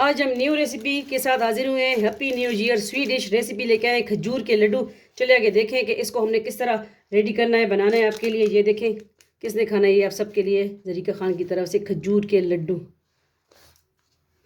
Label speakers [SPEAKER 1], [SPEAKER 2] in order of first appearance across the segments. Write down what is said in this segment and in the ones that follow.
[SPEAKER 1] आज हम new recipe के साथ हाजिर हुए हैं। Happy new year sweet dish recipe लेके आए खजूर के लड्डू। चले आगे देखें कि इसको हमने किस तरह रेडी करना है, बनाना है आपके लिए। ये देखें किसने खाना है, ये आप सबके लिए जरीका खान की तरफ से खजूर के लड्डू।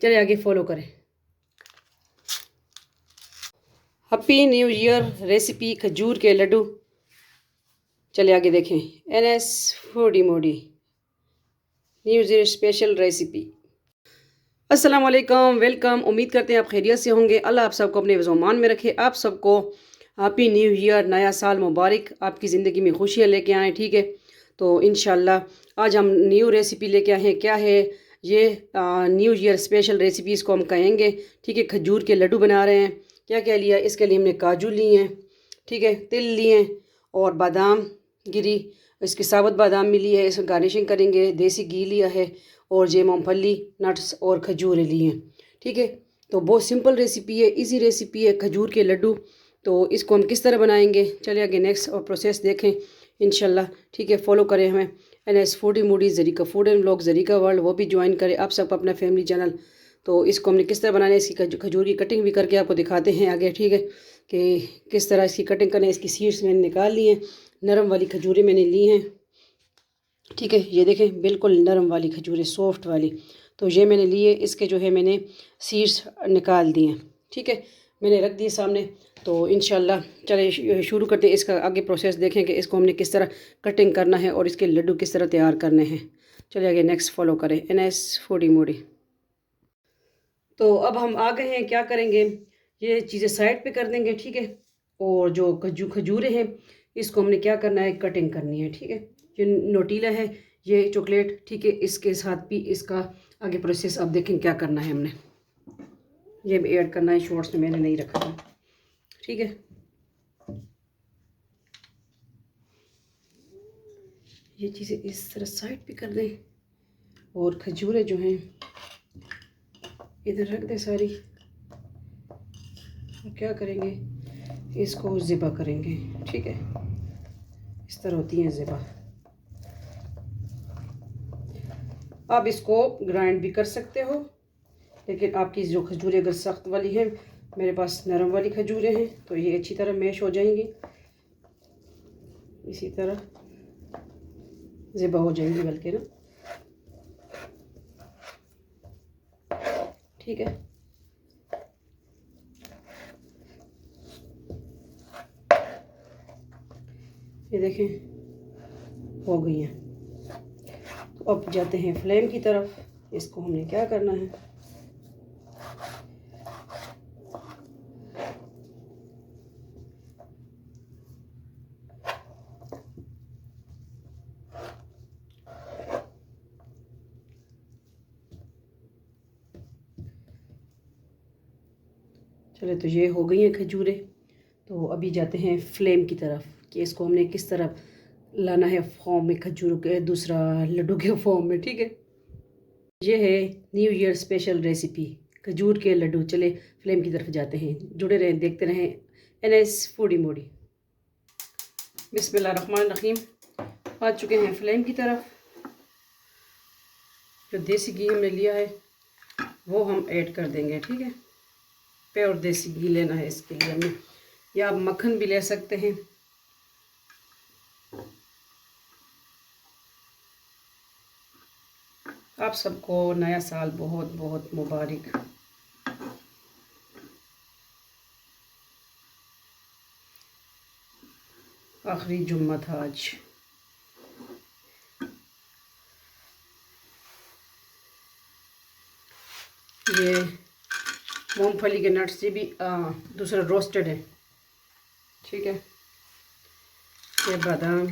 [SPEAKER 1] चले आगे फॉलो करें। हैप्पी न्यू ईयर रेसिपी खजूर के लड्डू। चले आगे देखें। NS फूडी मोडी न्यू ईयर स्पेशल रेसिपी। अस्सलाम वालेकुम, वेलकम। उम्मीद करते हैं आप खैरियत से होंगे। अल्लाह आप सबको अपने ज़मान में रखे। आप सबको हैप्पी न्यू ईयर, नया साल मुबारक, आपकी ज़िंदगी में खुशियाँ लेके आएँ। ठीक है, तो इंशाल्लाह आज हम न्यू रेसिपी लेके आए हैं। क्या है ये? न्यू ईयर स्पेशल रेसिपी इसको हम कहेंगे। ठीक है, खजूर के लड्डू बना रहे हैं। क्या क्या लिया? इसके लिए हमने काजू लिए हैं, ठीक है, तिल लिए हैं और बादाम गिरी, इसके साबुत बादाम भी लिए है। इसमें गार्निशिंग करेंगे। देसी घी लिया है और ये मूंगफली, नट्स और खजूर लिए हैं। ठीक है, तो बहुत सिंपल रेसिपी है, इजी रेसिपी है खजूर के लड्डू। तो इसको हम किस तरह बनाएंगे, चलिए आगे नेक्स्ट और प्रोसेस देखें इंशाल्लाह। ठीक है, फॉलो करें हमें। NS foodie Moody, Zarika food and vlog, Zarika world, वो भी ज्वाइन करें आप सब अपना फैमिली चैनल। तो इसको हमने किस तरह बनाना है, इसकी खजूर की कटिंग भी करके आपको दिखाते हैं आगे। ठीक है, कि किस तरह इसकी कटिंग करें। इसकी सीड्स मैंने निकाल ली हैं, नरम वाली खजूरें मैंने ली हैं। ठीक है, ये देखें बिल्कुल नरम वाली खजूरें, सॉफ्ट वाली। तो ये मैंने लिए, इसके जो है मैंने सीड्स निकाल दिए। ठीक है, मैंने रख दिए सामने। तो इंशाल्लाह चले शुरू करते हैं। इसका आगे प्रोसेस देखें कि इसको हमने किस तरह कटिंग करना है और इसके लड्डू किस तरह तैयार करने हैं। चलिए आगे नेक्स्ट फॉलो करें। NS फूडी मोडी। तो अब हम आ गए हैं, क्या करेंगे, ये चीज़ें साइड पे कर देंगे। ठीक है, और जो खजूरें हैं इसको हमने क्या करना है, कटिंग करनी है। ठीक है, ये नोटीला है, ये चॉकलेट। ठीक है, इसके साथ भी इसका आगे प्रोसेस अब देखें क्या करना है हमने। ये भी ऐड करना है, शॉर्ट्स में मैंने नहीं रखा था। ठीक है, ये चीज़ें इस तरह साइड पे कर दें और खजूरें जो हैं इधर रख दें सारी। और क्या करेंगे, इसको ज़िबा करेंगे। ठीक है, इस तरह होती हैं ज़िबा। आप इसको ग्राइंड भी कर सकते हो, लेकिन आपकी जो खजूरें अगर सख्त वाली है, मेरे पास नरम वाली खजूरें हैं, तो ये अच्छी तरह मैश हो जाएंगी, इसी तरह ज़िबा हो जाएंगी बल्कि ना। ठीक है, ये देखें हो गई हैं। तो अब जाते हैं फ्लेम की तरफ। इसको हमने क्या करना है, चले तो ये हो गई हैं खजूरें। तो अभी जाते हैं फ्लेम की तरफ कि इसको हमने किस तरह लाना है फॉर्म में, खजूरों के दूसरा लड्डू के फॉर्म में। ठीक है, ये है न्यू ईयर स्पेशल रेसिपी खजूर के लड्डू। चले फ्लेम की तरफ जाते हैं, जुड़े रहें, देखते रहें NS फूडी मोडी। बिस्मिल्लाहिर्रहमानिर्रहीम। आ चुके हैं फ्लेम की तरफ। जो देसी घी हमने लिया है वो हम ऐड कर देंगे। ठीक है, प्योर देसी घी लेना है इसके लिए हमें, या आप मक्खन भी ले सकते हैं। आप सबको नया साल बहुत बहुत मुबारक। आखिरी जुम्मा था आज। ये मूंगफली के नट्स, ये भी दूसरा रोस्टेड है। ठीक है, ये बादाम,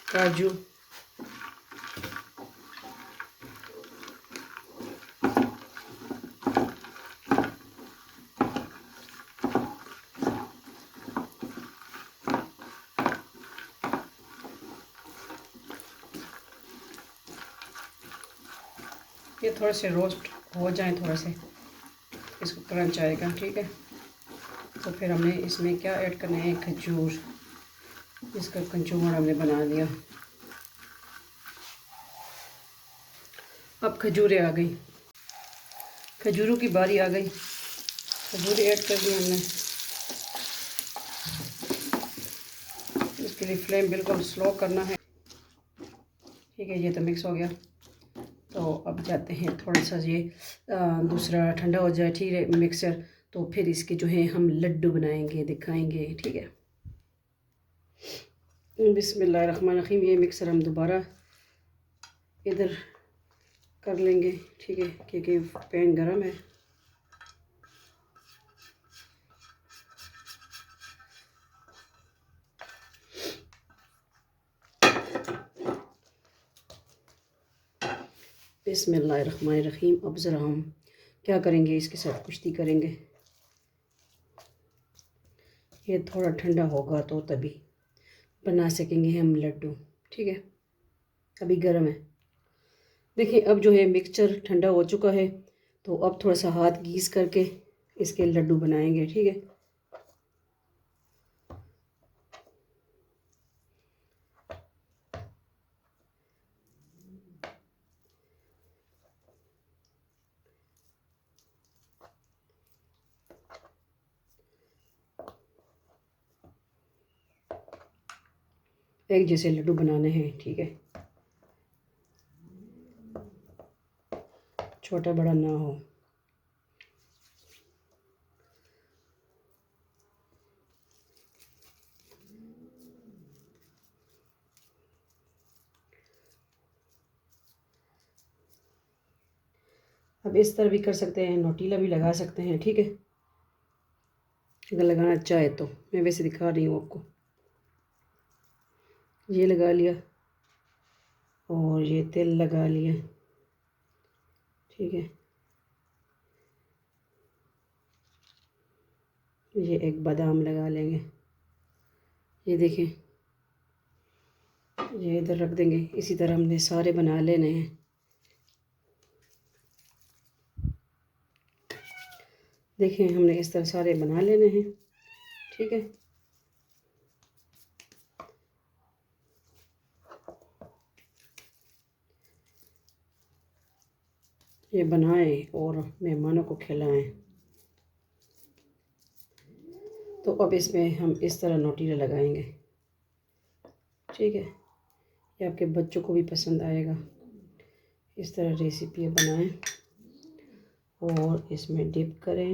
[SPEAKER 1] काजू, ये थोड़े से रोस्ट हो जाए, थोड़ा से इसको क्रंच आएगा। ठीक है, तो फिर हमने इसमें क्या ऐड करना है, खजूर। इसका कंचूमर हमने बना दिया। अब खजूरें आ गई, खजूरों की बारी आ गई। खजूरें ऐड कर दी हमने। इसके लिए फ्लेम बिल्कुल स्लो करना है। ठीक है, ये तो मिक्स हो गया। तो अब जाते हैं थोड़ा सा ये दूसरा ठंडा हो जाए, ठीक है मिक्सर, तो फिर इसके जो है हम लड्डू बनाएंगे, दिखाएंगे। ठीक है, बिस्मिल्लाहिर्रहमानिर्रहीम। ये मिक्सर हम दोबारा इधर कर लेंगे, ठीक है, क्योंकि पैन गरम है। बिस्मिल्लाहिर्रहमानिर्रहीम। अब ज़रा हम क्या करेंगे, इसके साथ कुश्ती करेंगे। ये थोड़ा ठंडा होगा तो तभी बना सकेंगे हम लड्डू। ठीक है, अभी गर्म है। देखिए अब जो है मिक्सचर ठंडा हो चुका है, तो अब थोड़ा सा हाथ गीस करके इसके लड्डू बनाएंगे। ठीक है, एक जैसे लड्डू बनाने हैं। ठीक है, छोटा बड़ा ना हो। अब इस तरह भी कर सकते हैं, नोटीला भी लगा सकते हैं। ठीक है, अगर लगाना चाहे तो। मैं वैसे दिखा रही हूँ आपको। ये लगा लिया और ये तेल लगा लिया। ठीक है, ये एक बादाम लगा लेंगे। ये देखें, ये इधर रख देंगे। इसी तरह हमने सारे बना लेने हैं। देखें, हमने इस तरह सारे बना लेने हैं। ठीक है, ये बनाएं और मेहमानों को खिलाएं। तो अब इसमें हम इस तरह नोटीला लगाएंगे। ठीक है, ये आपके बच्चों को भी पसंद आएगा। इस तरह रेसिपी बनाएं और इसमें डिप करें,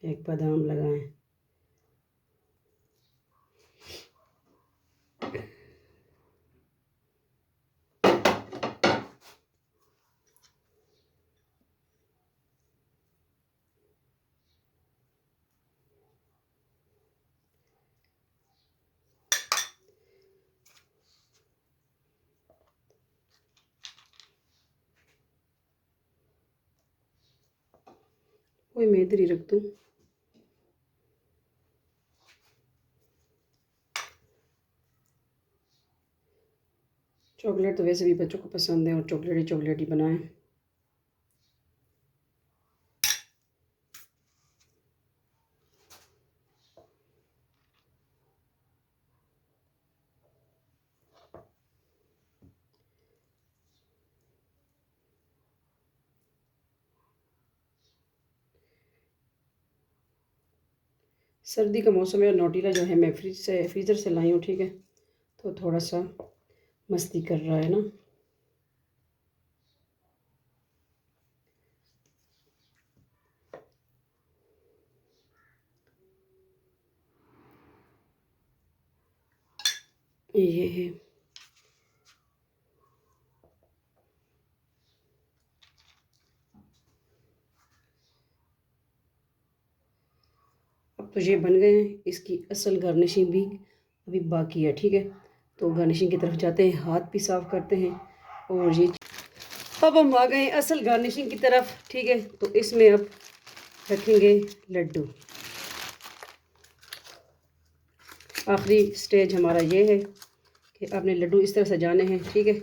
[SPEAKER 1] एक बादाम लगाएं। कोई मैं इधर ही रख दूँ। चॉकलेट तो वैसे भी बच्चों को पसंद है, और चॉकलेट ही बनाएं। सर्दी का मौसम है, नोटीला जो है मैं फ्रीज़र से लाई हूँ। ठीक है, तो थोड़ा सा मस्ती कर रहा है ना। ये है, अब तो ये बन गए हैं। इसकी असल गार्निशिंग भी अभी बाकी है। ठीक है, तो गार्निशिंग की तरफ जाते हैं, हाथ भी साफ़ करते हैं। और ये अब हम आ गए हैं असल गार्निशिंग की तरफ। ठीक है, तो इसमें अब रखेंगे लड्डू। आखिरी स्टेज हमारा ये है कि आपने लड्डू इस तरह सजाने हैं। ठीक है,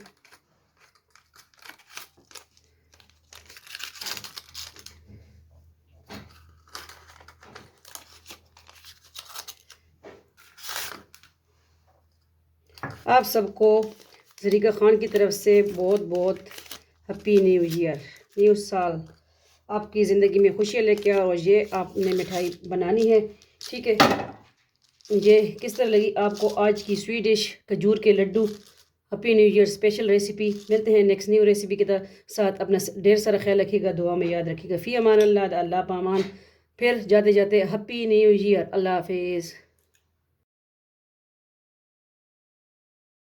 [SPEAKER 1] आप सबको ज़रीका ख़ान की तरफ से बहुत बहुत हैप्पी न्यू ईयर। न्यू साल आपकी ज़िंदगी में खुशियाँ लेके आओ। और ये आपने मिठाई बनानी है, ठीक है। ये किस तरह लगी आपको आज की स्वीट डिश खजूर के लड्डू? Happy new year special recipe. मिलते हैं नेक्स्ट न्यू रेसिपी के साथ। अपना ढेर सारा ख्याल रखिएगा, दुआ में याद रखिएगा। फ़ी अमान अल्लाह, अल्लाह पामान। फिर जाते जाते हैप्पी न्यू ईयर, अल्लाह हाफिज़।